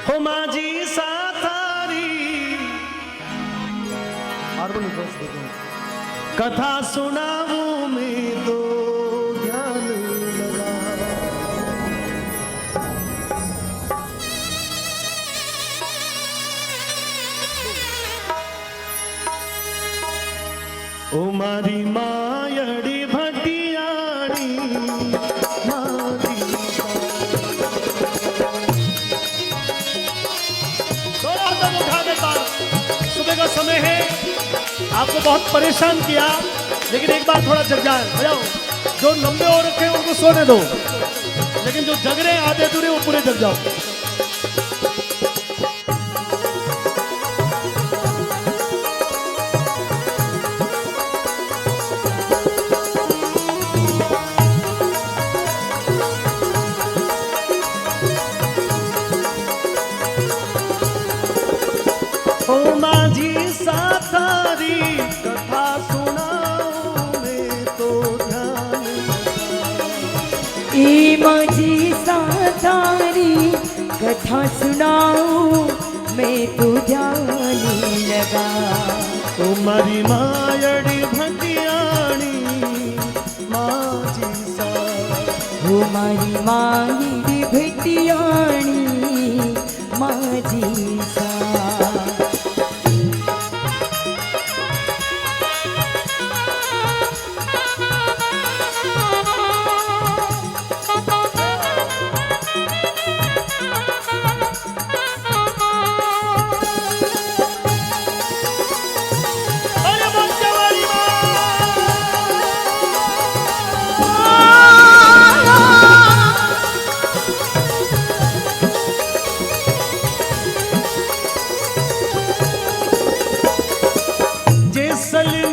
हो माझी सातारी कथा सुनाऊं मैं तो ध्यान लगा। ओ मारी मायड़ी भटियाड़ी मारी सुबह का समय है, आपको बहुत परेशान किया, लेकिन एक बार थोड़ा जग जाए बजाओ। जो लंबे हो रखे हैं उनको सोने दो, लेकिन जो जग रहे हैं आधे अधूरे वो पूरे जग जाओ। ओ माझी सातारी कथा सुनाऊं मैं तो ध्यान लगा। ए माझी सातारी कथा सुनाऊं मैं तो ध्यान लगा। ओ मारी मायड़ी भटियाणी माझी सा, हो मारी मायड़ी भटियाणी माझी सा।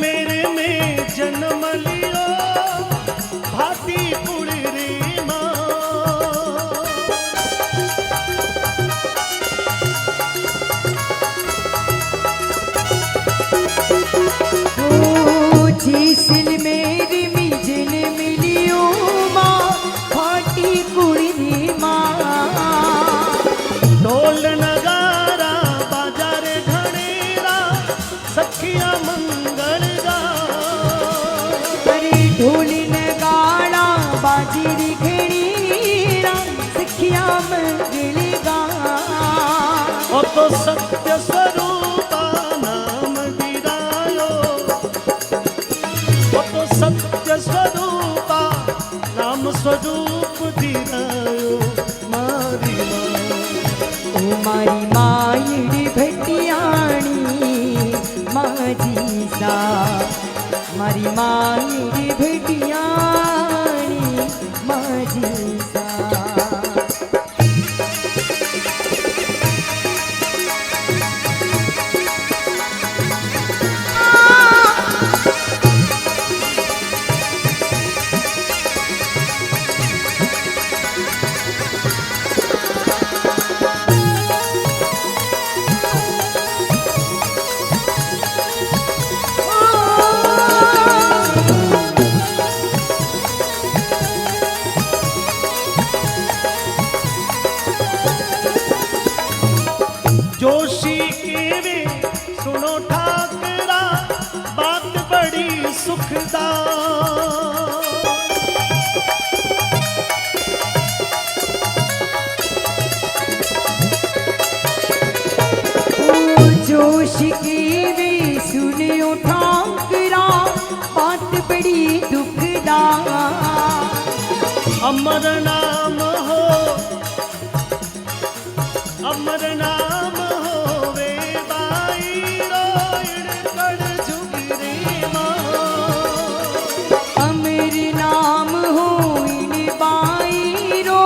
मेरे में जन्म लियो भाती कुड़ी माँ। ओ जैसल मेरे में जन्म लियो माँ भाती कुड़ी माँ। ढोल नगारा बाजार घनेरा सखिया मंगल गा। अरे ढोल नगाड़ा बाजरी घड़ीरा सखिया मंगल गा। ओ तो सत्य स्वरूपा नाम गिरायो, ओ तो सत्य स्वरूपा नाम स्वरूप दिरायो मारी माँ। ओ मारी मायड़ी भटियाणी माझी सा, मारी मायड़ी भटियाणी माझी सा। जोशी के वे सुनो ठाकरा बात बड़ी सुखदार। ओ जोश की वे सुनियो ठाकरा बात बड़ी दुखदार। अमर नाम हो, अमर नाम हो वे बाई रोइण कड़ झुगरी माँ। अमर नाम हो इन बाई रो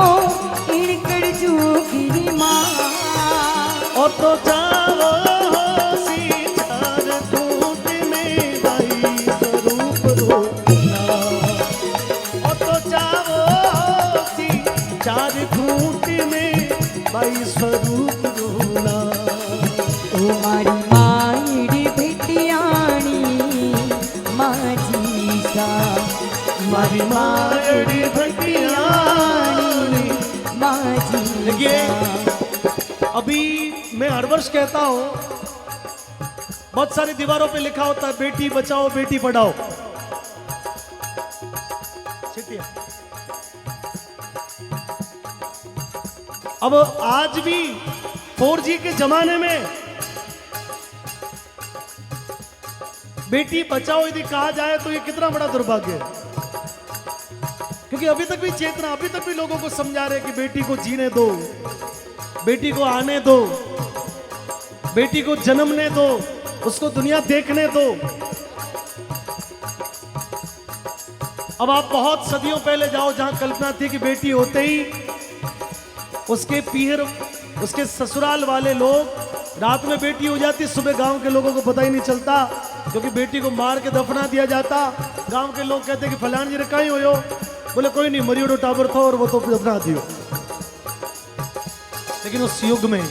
इन कड़ जोगी माँ। ओ तो जाओ सी चार खूंट में बाई स्वरूप रोना। ओ तो जाओ सी चार खूंट में बाई स्वरूप रोना। ओ मारी मायड़ी भटियाणी माझी सा, मारी मायड़ी भटियाणी माझी लगे। सा। अभी मैं हर वर्ष कहता हूं, बहुत सारी दीवारों पे लिखा होता है बेटी बचाओ बेटी पढ़ाओ। चिट्ठियां। अब आज भी 4G के जमाने में बेटी बचाओ यदि कहा जाए तो ये कितना बड़ा दुर्भाग्य है, क्योंकि अभी तक भी चेतना, अभी तक भी लोगों को समझा रहे कि बेटी को जीने दो, बेटी को आने दो, बेटी को जन्मने दो, उसको दुनिया देखने दो। अब आप बहुत सदियों पहले जाओ जहां कल्पना थी कि बेटी होते ही उसके पीहर, उसके ससुराल वाले लोग, रात में बेटी हो जाती, सुबह गांव के लोगों को पता ही नहीं चलता, क्योंकि बेटी को मार के दफना दिया जाता। गांव के लोग कहते कि फलान जी रे कहीं हो, बोले कोई नहीं, मरियोडो टावर था और वो तो दफना दियो। लेकिन उस युग में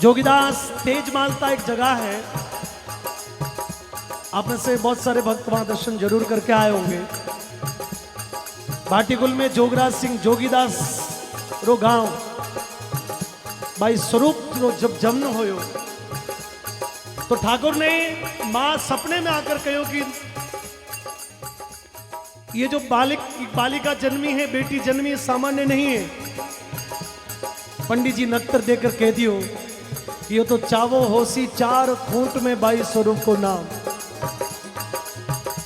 जोगीदास तेजमालता एक जगह है, आप में से बहुत सारे भक्त वहां दर्शन जरूर करके आए होंगे। भाटीकुल में जोगराज सिंह जोगीदास रो गांव भाई स्वरूप रो जब जन्म होयो तो ठाकुर ने मां सपने में आकर कहो कि ये जो बालिका जन्मी है, बेटी जन्मी है, सामान्य नहीं है। पंडित जी नक्तर देकर कह दियो कि ये तो चावो होसी चार खूंट में बाई स्वरूप को नाम।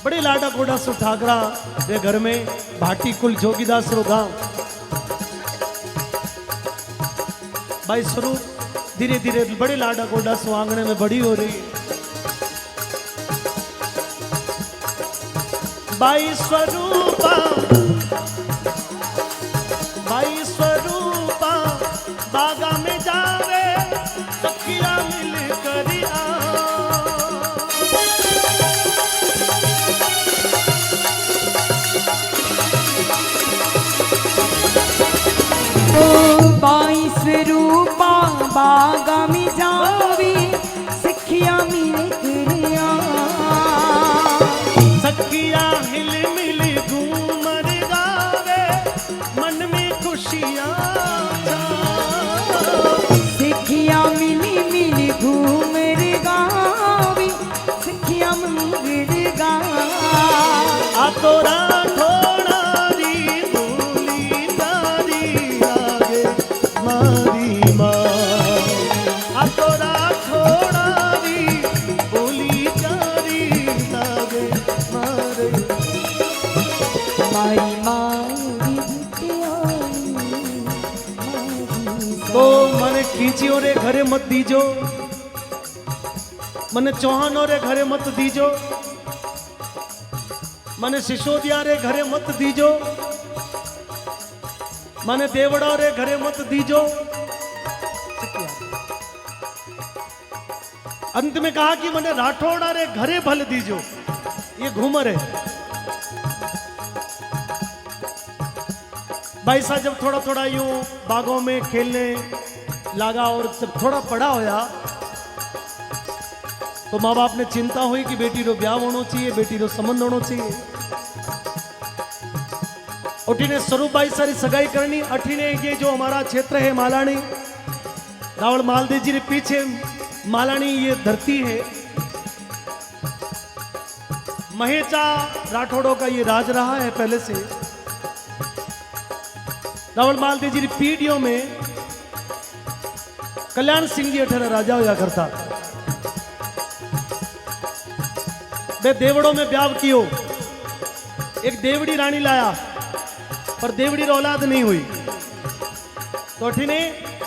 बड़े लाडा गोडा सो ठाकरा रे घर में भाटीकुल जोगीदास रो गांव भाई स्वरूप धीरे धीरे बड़े लाडा गोडा सो आंगने में बड़ी हो रही है। बाई स्वरूपा बागा में जावे सखिया मिल करिया। बाई स्वरूपा बागा में जावे सखिया मिल करिया। सखिया हिल मिल घूमर गावे मन में खुशियां। सखिया मिली मिली घूमर गावे सखिया मिल गावे। आ तो राठौड़ारी बोली तारी आगे मारी माँ। आ तो राठौड़ारी बोली तारी आगे मारे। मारी मारी तो मने खींचियो रे घरे मत दीजो, मने चौहानो रे घरे मत दीजो, मने सिसोदिया रे घरे मत दीजो, मने देवड़ा रे घरे मत दीजो। अंत में कहा कि मने राठौड़ा रे घरे भल दीजो। ये घूमर है भाई साहब। जब थोड़ा थोड़ा यूं बागों में खेलने लगा और जब थोड़ा बड़ा होया तो माँ बाप ने चिंता हुई कि बेटी रो ब्याह होना चाहिए, बेटी रो संबंध होना चाहिए। उठी ने स्वरूप भाई सारी सगाई करनी। अठी ने ये जो हमारा क्षेत्र है मालानी, रावण मालदेव जी ने पीछे मालानी ये धरती है। महेचा राठौड़ों का ये राज रहा है पहले से। रावण मालदेव जी की पीढ़ियों में कल्याण सिंह जी अठारह राजा होया करता। वे देवड़ों में ब्याह कियो, एक देवड़ी रानी लाया पर देवड़ी रो औलाद नहीं हुई। तो अठी ने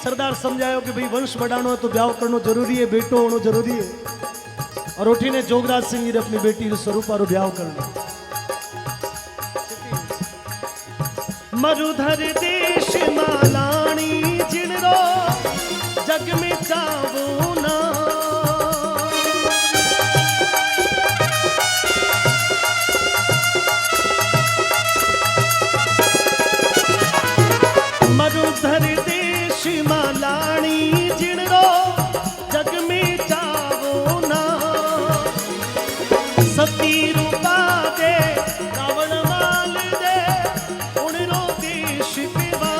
सरदार समझायो कि भाई वंश बढ़ानो है तो ब्याह करनो जरूरी है, बेटो होनो जरूरी है। और उठी ने जोगराज सिंह जी ने अपनी बेटी स्वरूपा रो ब्याह करना। मरुधर देश मालानी जिनरो जग में चावो ना। मरुधर देश मालानी जिनरो जग में चावो ना। सती रूपा दे रावण माल दे उनरो देश पिवा।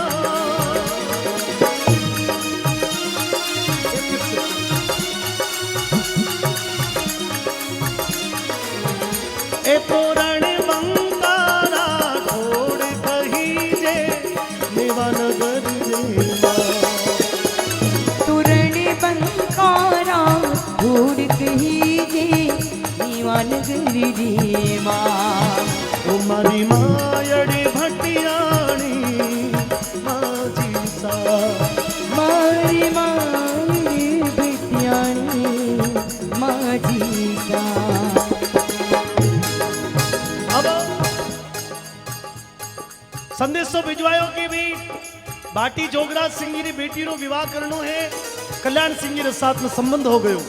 मारी मायड़ी भटियाणी माझी सा मारी मारी बिटियाणी माझी सा अब संदेशो भिजवायो कि भी बाटी जोगराज सिंह री बेटी रो विवाह करनो है कल्याण सिंह रे साथ में संबंध हो गयो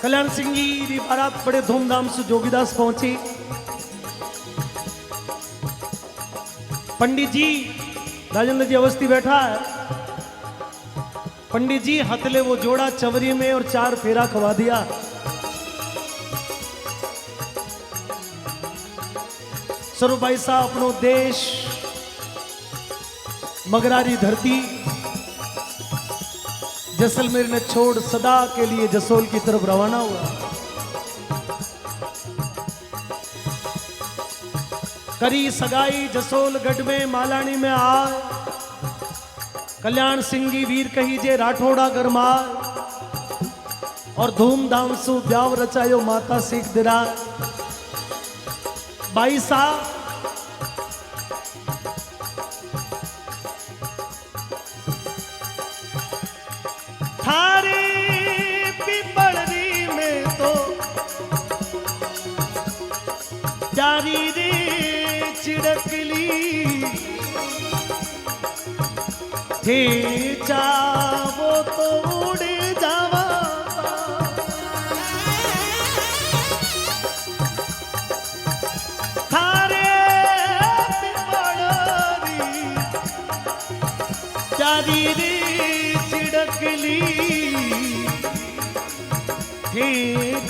कल्याण सिंह री बारात बड़े धूमधाम से जोगीदास पहुंची पंडित जी राजेंद्र जी अवस्थी बैठा है पंडित जी हथले वो जोड़ा चवरी में और 4 फेरा खवा दिया स्वरूप भाई साहब अपनो देश मगरारी धरती जैसलमेर ने छोड़ सदा के लिए जसोल की तरफ रवाना हुआ करी सगाई जसोलगढ़ में मालानी में आए कल्याण सिंह जी वीर कही जे राठौड़ा गरमार और धूमधाम से ब्याव रचायो माता सिख दिरा भाई साहब थारे पिपड़ी में तो प्यारी रे चिड़कली थे चावो तो उड़ जावा प्यारी रे चिड़कली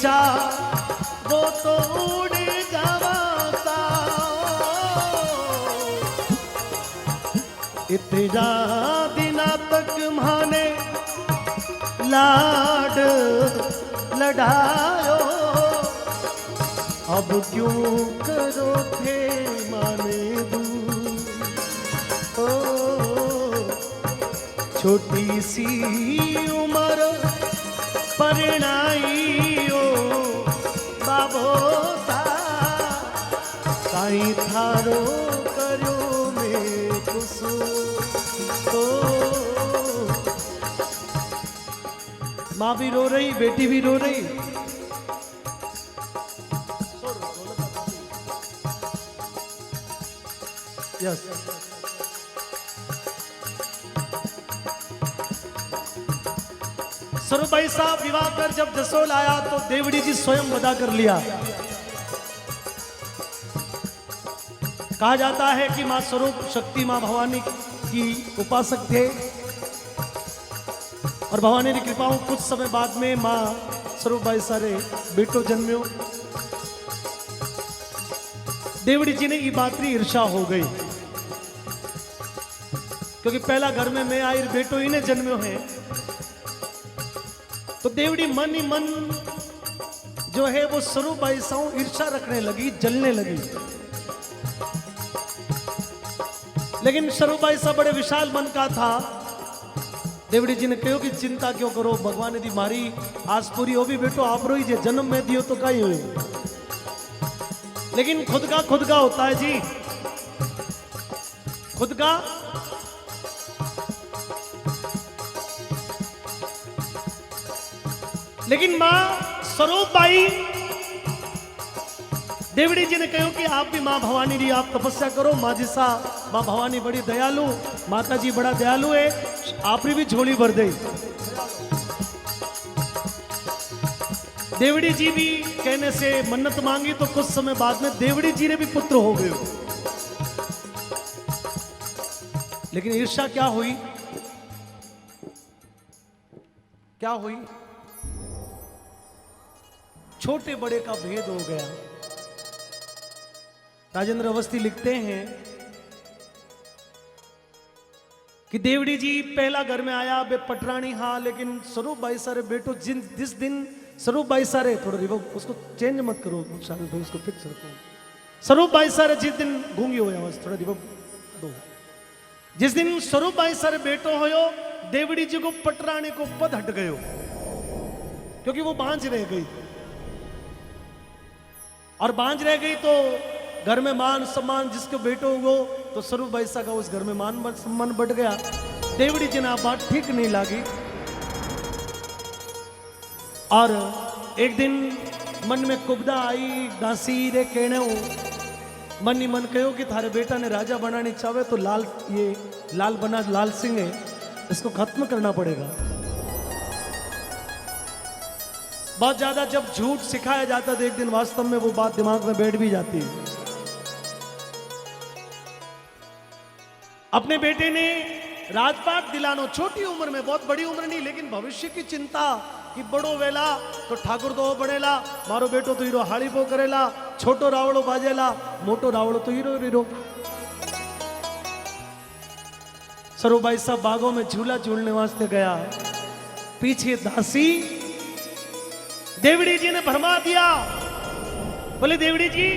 जा वो तो उड़ जावा सा इतना दिना तक माने लाड लड़ायो अब क्यों करो थे माने दू छोटी सी उम्र परिणाइयो बाबो सा साई थारो करो में कुसु तो माँ भी रो रही बेटी भी रो रही यस स्वरूप भाई साहब विवाह कर जब जसोल आया तो देवड़ी जी स्वयं वदा कर लिया कहा जाता है कि मां स्वरूप शक्ति मां भवानी की उपासक थे और भवानी की कृपाओं कुछ समय बाद में मां स्वरूप भाई सारे बेटो जन्म्यो देवड़ी जी ने ये बात री ईर्षा हो गई क्योंकि पहला घर में मैं आई बेटो ही ने जन्म्यो है तो देवड़ी मन ही मन जो है वो स्वरूप भाई साहब ईर्षा रखने लगी जलने लगी लेकिन स्वरूप भाई साहब बड़े विशाल मन का था देवड़ी जी ने कहो कि चिंता क्यों करो भगवान ने दी मारी आज पूरी हो भी बेटो आप रो जे जन्म में दियो तो कहीं हुए लेकिन खुद का होता है जी खुद का लेकिन मां स्वरूप बाई देवड़ी जी ने कहो कि आप भी मां भवानी जी आप तपस्या करो मां जी सा मां भवानी बड़ी दयालु माता जी बड़ा दयालु है आप भी झोली भर दे देवड़ी जी भी कहने से मन्नत मांगी तो कुछ समय बाद में देवड़ी जी ने भी पुत्र हो गए लेकिन ईर्ष्या क्या हुई छोटे बड़े का भेद हो गया राजेंद्र अवस्थी लिखते हैं कि देवड़ी जी पहला घर में आया बे पटरानी हाँ लेकिन स्वरूप भाई सारे बेटो जिस दिन स्वरूप भाई सारे थोड़ा रिवर्ब उसको चेंज मत करो शामिल भाई उसको फिक्स रखो स्वरूप भाई सारे जिस दिन गूंगी हो आवाज थोड़ा रिवर्ब दो जिस दिन स्वरूप भाई सारे बेटो होयो देवड़ी जी को पटरानी को पद हट गयो क्योंकि वो बांझ रह गई और बांझ रह गई तो घर में मान सम्मान जिसके बेटो हो तो स्वरूप बैसा का उस घर में मान सम्मान बढ़ गया। देवड़ी जी ने बात ठीक नहीं लगी और एक दिन मन में कुबदा आई दासी रे कहने मन ही मन कहो कि थारे बेटा ने राजा बनानी चाहे तो लाल सिंह है, इसको खत्म करना पड़ेगा। बहुत ज्यादा जब झूठ सिखाया जाता तो एक दिन वास्तव में वो बात दिमाग में बैठ भी जाती है। अपने बेटे ने राजपाट दिलानो, छोटी उम्र में, बहुत बड़ी उम्र नहीं, लेकिन भविष्य की चिंता कि बड़ो वेला तो ठाकुर तो बनेला, मारो बेटो तो हीरो हाड़ी पो करेला, छोटो रावड़ो बाजेला, मोटो रावड़ो तो हीरो हीरो। सरूबाई साहब बागों में झूला झूलने वास्ते गया, पीछे दासी देवड़ी जी ने भरमा दिया। बोले देवड़ी जी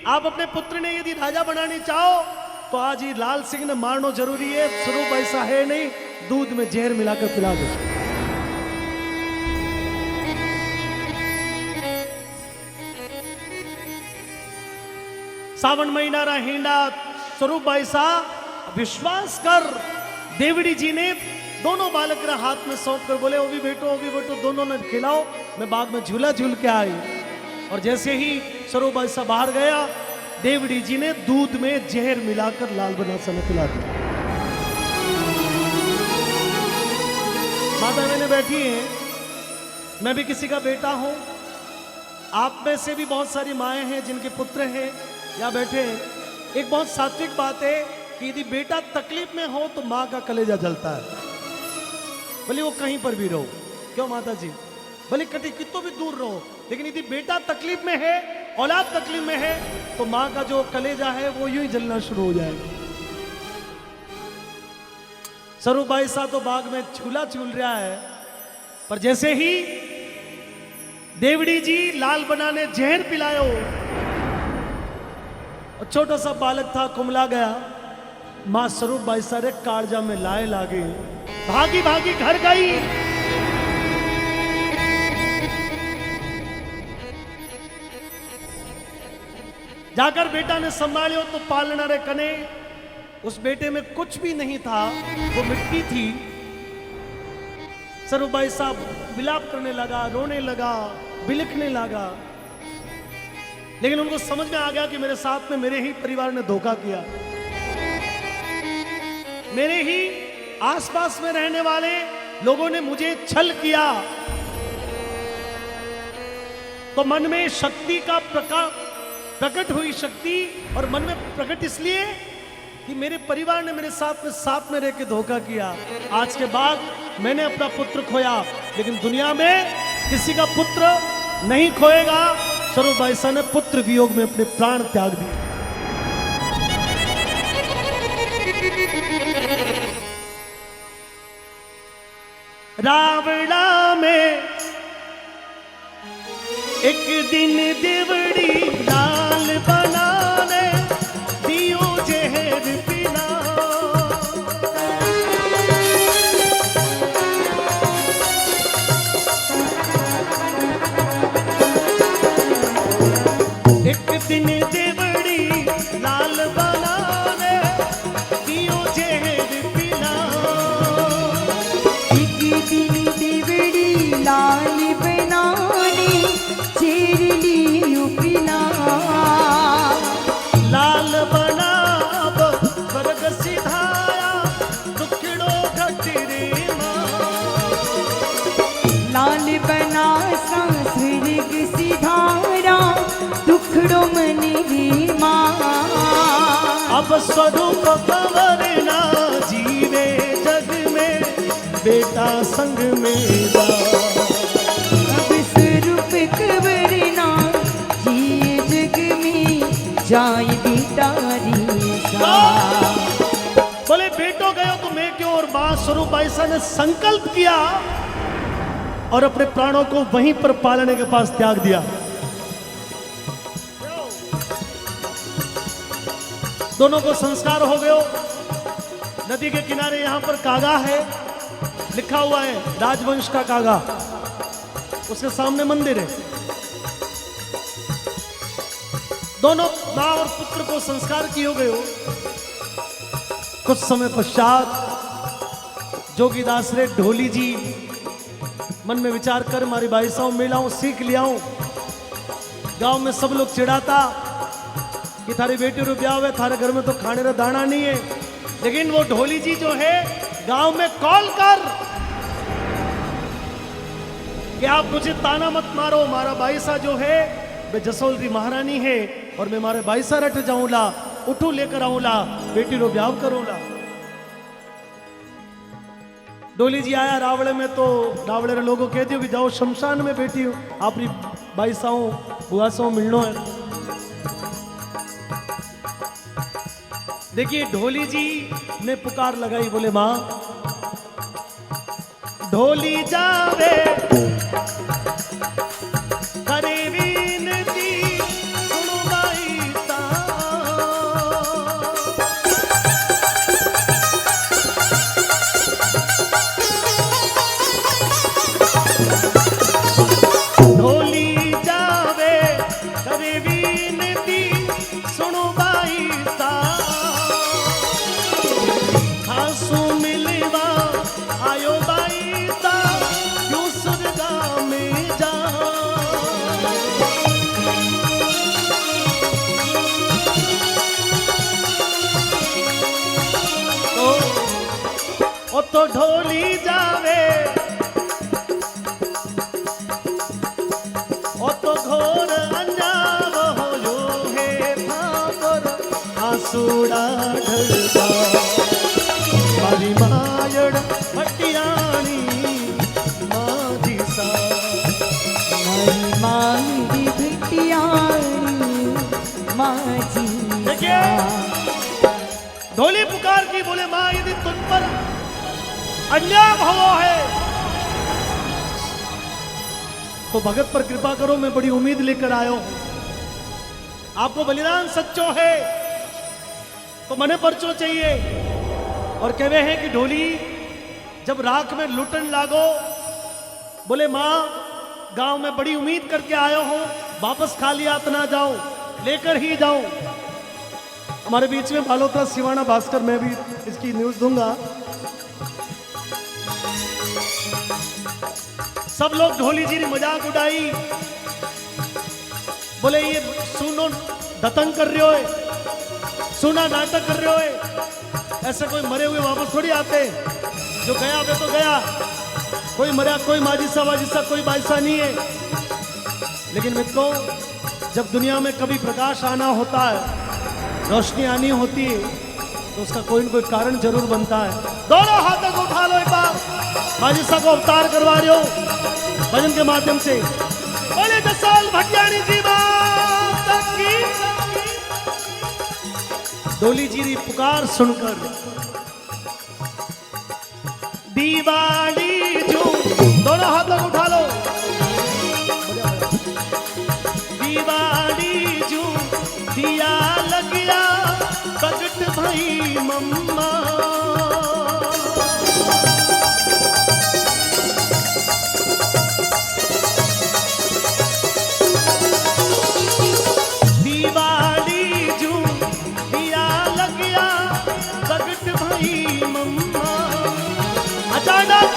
आप अपने पुत्र ने यदि राजा बनाने चाहो तो आज ही लाल सिंह ने मारना जरूरी है, स्वरूप ऐसा है नहीं, दूध में जहर मिलाकर पिला दो। सावन महीना रा हिंडा स्वरूप ऐसा विश्वास कर। देवड़ी जी ने दोनों बालक रा हाथ में सौंप कर बोले वो भी बेटो दोनों ने खिलाओ, मैं बाग में झूला झूल के आई। और जैसे ही स्वरूप ऐसा बाहर गया, देवड़ी जी ने दूध में जहर मिलाकर लाल बनासा ने पिला दिया। माता मैंने बैठी है, मैं भी किसी का बेटा हूं, आप में से भी बहुत सारी माएं हैं जिनके पुत्र हैं या बैठे हैं। एक बहुत सात्विक बात है कि यदि बेटा तकलीफ में हो तो माँ का कलेजा जलता है, भले वो कहीं पर भी रहो। क्यों माता जी? भले कटी कितो भी दूर रहो, लेकिन यदि बेटा तकलीफ में है, औलाद तकलीफ में है, तो माँ का जो कलेजा है वो यूं ही जलना शुरू हो जाएगा। सरूबाई सा तो बाग में झूला झूल रहा है, पर जैसे ही देवड़ी जी लाल बनाने जहर पिलायो, और छोटा सा बालक था कुमला गया, मां स्वरूप बाई सारे कालजा में लाए लागे, भागी भागी घर गई। जाकर बेटा ने संभालियो तो पालना रे कने उस बेटे में कुछ भी नहीं था, वो मिट्टी थी। सरूबाई साहब विलाप करने लगा, रोने लगा, बिलखने लगा, लेकिन उनको समझ में आ गया कि मेरे साथ में मेरे ही परिवार ने धोखा किया, मेरे ही आसपास में रहने वाले लोगों ने मुझे छल किया। तो मन में शक्ति का प्रकट हुई शक्ति, और मन में प्रकट इसलिए कि मेरे परिवार ने मेरे साथ में रह के धोखा किया। आज के बाद मैंने अपना पुत्र खोया, लेकिन दुनिया में किसी का पुत्र नहीं खोएगा। स्वरूप ऐसा ने पुत्र वियोग में अपने प्राण त्याग दिए। रावणा में एक दिन देवड़ी लाल बनाने दियो जहर पिला। एक दिन देवड़ी लाल बनाने दियो जहर पिला। एक दिन देवड़ी लाल बनाने चेर लियो पिला। लाल बनाब स्वर्ग सिधाया दुखड़ो घट रे मां। लाल बना स्वर्ग सिधारा दुखड़ो मन री मां। अब स्वरूप कंवर ना जीवे जग में बेटा संग मेरा। अब स्वरूप कंवर ना जिए जग में जाए बेटा री सा। बोले बेटो गयो तो मैं क्यों। और मां स्वरूप ऐसा ने संकल्प किया और अपने प्राणों को वहीं पर पालने के पास त्याग दिया। दोनों को संस्कार हो गयो। नदी के किनारे यहां पर कागा है, लिखा हुआ है राजवंश का कागा, उसके सामने मंदिर है। दोनों माँ और पुत्र को संस्कार किए गए हो। कुछ समय पश्चात जोगीदास रे ढोली जी मन में विचार कर मारी भाई साहब मिलाऊं सीख लियाऊं। गांव में सब लोग चिढ़ाता कि थारी बेटी रो ब्याह है, थारे घर में तो खाने का दाना नहीं है। लेकिन वो ढोली जी जो है गांव में कॉल कर कि आप मुझे ताना मत मारो, मारा बाईसा जो है वे जसोल की महारानी है और मैं मारे बाईसा रट जाऊंला, उठू लेकर आऊंला, बेटी रो ब्याह करूंला। डोली जी आया रावड़े में तो रावड़े रे लोगों कह दियो कि जाओ शमशान में बेटी हो आपरी बाईसाओं बुआसाओं मिलनो है। देखिए ढोली जी ने पुकार लगाई, बोले मां ढोली जावे करे विनती सुनो बाईसा। ढोली जावे करे विनती सुनो बाईसा, खासू मिलवा आयो बाईसा क्यों सुरगा में जा। ओ तो ढोली जावे ओ तो घोर अंजाम होयो है भागर आंसूड़ा ढलता मारी मायड़ भटियाणी माझी सा। मारी मारी भिटियाणी माझी देखिए ढोली पुकार की, बोले माँ यदि तुम पर अन्याय हुआ है तो भगत पर कृपा करो, मैं बड़ी उम्मीद लेकर आया हूं। आपको बलिदान सच्चो है तो मने परचो चाहिए। और कहवे हैं कि ढोली जब राख में लुटन लागो, बोले माँ गांव में बड़ी उम्मीद करके आयो हूं, वापस खाली हाथ ना जाऊं, लेकर ही जाऊं। हमारे बीच में बालोतरा सिवाना भास्कर, मैं भी इसकी न्यूज दूंगा। सब लोग ढोली जी ने मजाक उड़ाई, बोले ये सुनो दतंग कर रहे हो, सुना नाटक कर रहे हो। ऐसे कोई मरे हुए वापस थोड़ी आते, जो गया वे तो गया, कोई मरा कोई माजिसा वाजिसा कोई बाइसा नहीं है। लेकिन मित्रों जब दुनिया में कभी प्रकाश आना होता है, रोशनी आनी होती है तो उसका कोई न कोई कारण जरूर बनता है। दोनों हाथों को उठा लो एक बार, माजिसा को अवतार करवा रहे हो भजन के माध्यम से। बोले जसोल भटियाणी जी माता की। ढोली जी की पुकार सुनकर दीवाली जो दोनों हाथों को उठा लो, दीवाली जो दिया लग गया प्रगट भाई मम्मा। दीवाली जो दिया लग गया प्रगट भाई मम्मा। अचानक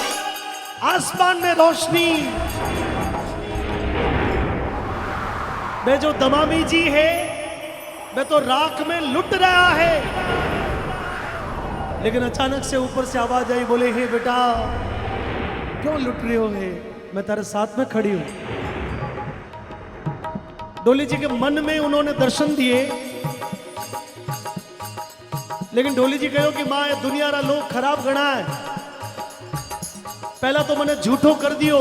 आसमान में रोशनी, वे जो दमामी जी है वे तो राख में लुट रहा है। लेकिन अचानक से ऊपर से आवाज आई, बोले हे बेटा क्यों लुट रहे हो, है मैं तेरे साथ में खड़ी हूं। डोली जी के मन में उन्होंने दर्शन दिए, लेकिन डोली जी कहो कि मां ये दुनिया रा लोग खराब गणा है, पहला तो मैंने झूठो कर दियो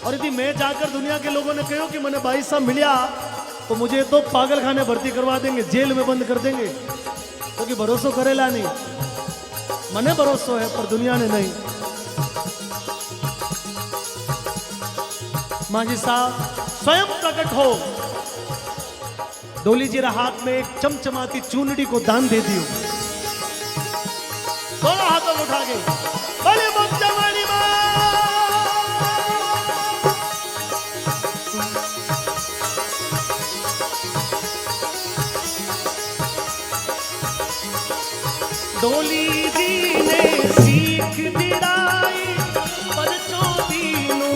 और यदि मैं जाकर दुनिया के लोगों ने कहो कि मैंने भाई साहब मिलिया तो मुझे तो पागल खाने भर्ती करवा देंगे, जेल में बंद कर देंगे, क्योंकि तो भरोसा करेला नहीं। मने भरोसा है पर दुनिया ने नहीं। मांझी साहब स्वयं प्रकट हो, डोली जी हाथ में एक चमचमाती चूनड़ी को दान दे दियो। दोनों हाथों को उठा के बोले मुक्तमणि मां। डोली जी ने सीख दिराई पर चोदीनू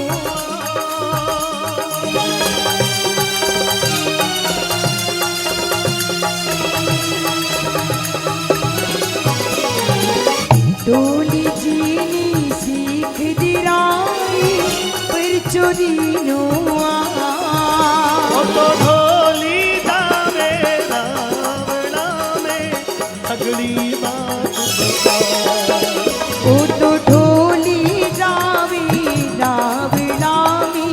डोली जीनी सीख दिराई पर चोदीनो तो ढोली जावे रावणा में सगड़ी बात बता ओ तो ढोली जावी रावणामी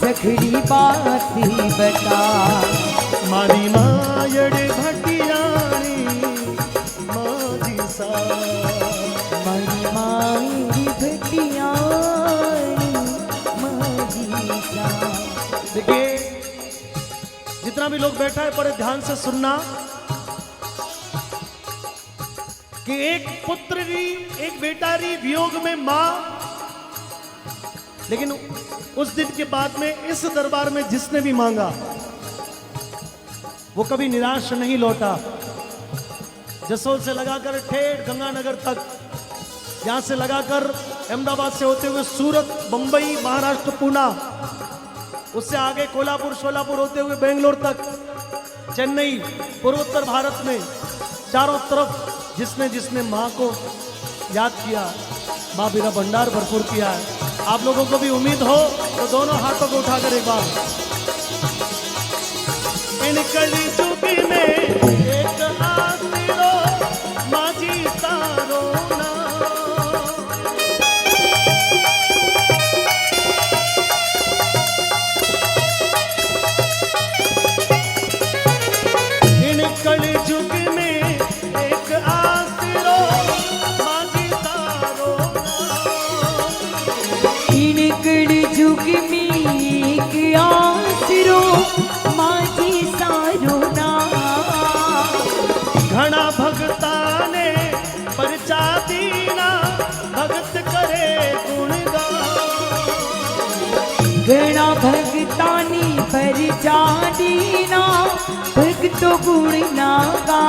सखड़ी बात बता मारी मायड़ भटियाणी माझी सा मरी माई भटियाणी माझी सा। देखिए जितना भी लोग बैठा है पड़े ध्यान से सुनना कि एक पुत्र री एक बेटा री वियोग में मां, लेकिन उस दिन के बाद में इस दरबार में जिसने भी मांगा वो कभी निराश नहीं लौटा। जसोल से लगाकर ठेठ गंगानगर तक, यहां से लगाकर अहमदाबाद से होते हुए सूरत, बंबई, महाराष्ट्र, पूना, उससे आगे कोल्हापुर, शोलापुर होते हुए बेंगलोर तक, चेन्नई, पूर्वोत्तर भारत में चारों तरफ जिसने जिसने माँ को याद किया, माँ मेरा भंडार भरपूर किया है। आप लोगों को भी उम्मीद हो तो दोनों हाथों को उठाकर एक बार इन कली चुकी में एक आसिरो माझी तारो ना इन कली चुकी में एक आसिरो माझी तारो ना इनकड़ जुग में एक आसरो माझी सारो ना घना भगता ने परचा दीना भगत करे गुणगान घना भगतानी पर जादीना भगतो गुण ना गा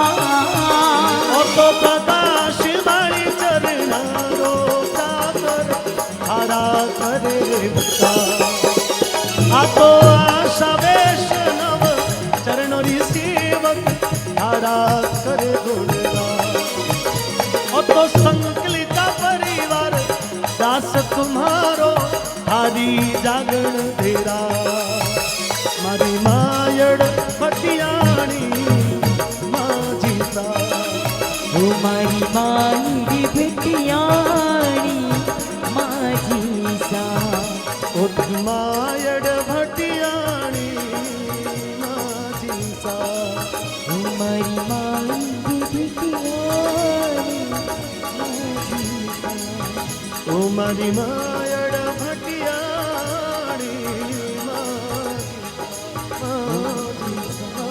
और तो प्रकाश मारी चरना रो जाकर हरा करे भक्ता आ तो आशा वैष्णव चरणोरी सेवक हरा करे गुणगान और तो संकलिता परिवार दास तुम्हारो हारी जागरण धेरा मारी मायड़ भटियाणी माझी सा ओ मारी माई भटियाणी माझी सा ओ मायड़ भटियाणी माझी सा ओ मारी माई भटियाणी माझी सा ओ मारी मायड़ भटियाणी माझी सा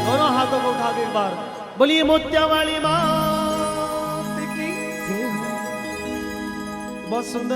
दोनों हाथों को उठा के एक बार बोलिए मोतिया वाली मात की। बहुत सुंदर।